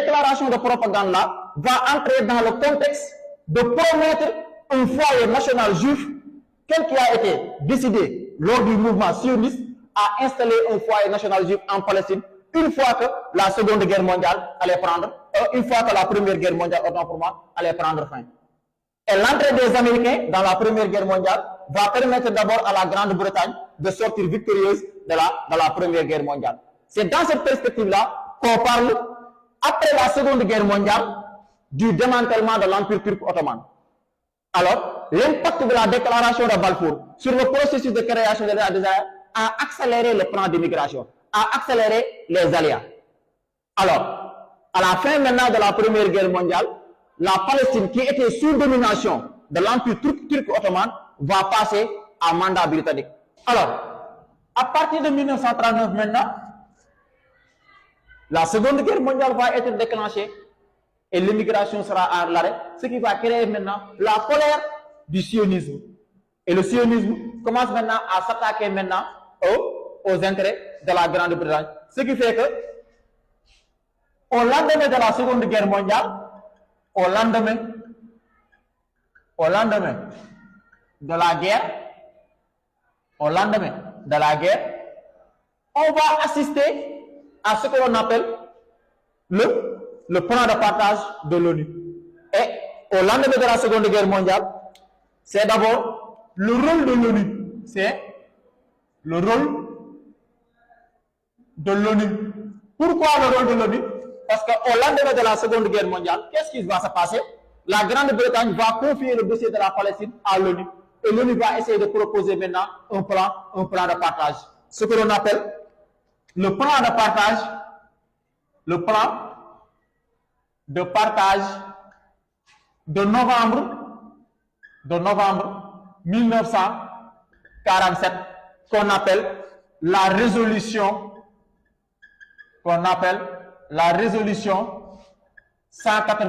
déclaration de propagande-là va entrer dans le contexte de promettre un foyer national juif, tel qui a été décidé lors du mouvement sioniste, à installer un foyer national juif en Palestine, une fois que la Seconde Guerre mondiale allait prendre, une fois que la Première Guerre mondiale, autant pour moi, allait prendre fin. Et l'entrée des Américains dans la Première Guerre mondiale va permettre d'abord à la Grande-Bretagne de sortir victorieuse de la Première Guerre mondiale. C'est dans cette perspective-là qu'on parle, après la Seconde Guerre mondiale, du démantèlement de l'Empire turc ottoman. Alors, l'impact de la déclaration de Balfour sur le processus de création de l'État d'Israël a accéléré le plan d'immigration, a accéléré les aléas. Alors, à la fin maintenant de la Première Guerre mondiale, la Palestine, qui était sous domination de l'Empire turc ottoman, va passer à mandat britannique. Alors, à partir de 1939 maintenant, la Seconde Guerre mondiale va être déclenchée et l'immigration sera à l'arrêt, ce qui va créer maintenant la colère du sionisme. Et le sionisme commence maintenant à s'attaquer maintenant aux intérêts de la Grande-Bretagne. Ce qui fait que, au lendemain de la Seconde Guerre mondiale, au lendemain de la guerre, on va assister à ce que l'on appelle le plan de partage de l'ONU. Et au lendemain de la Seconde Guerre mondiale, c'est d'abord le rôle de l'ONU. C'est le rôle de l'ONU. Pourquoi le rôle de l'ONU? Parce qu'au lendemain de la Seconde Guerre mondiale, qu'est-ce qui va se passer? La Grande-Bretagne va confier le dossier de la Palestine à l'ONU. Et l'ONU va essayer de proposer maintenant un plan de partage. Ce que l'on appelle le plan de partage, le plan de partage de novembre 1947, qu'on appelle la résolution 180.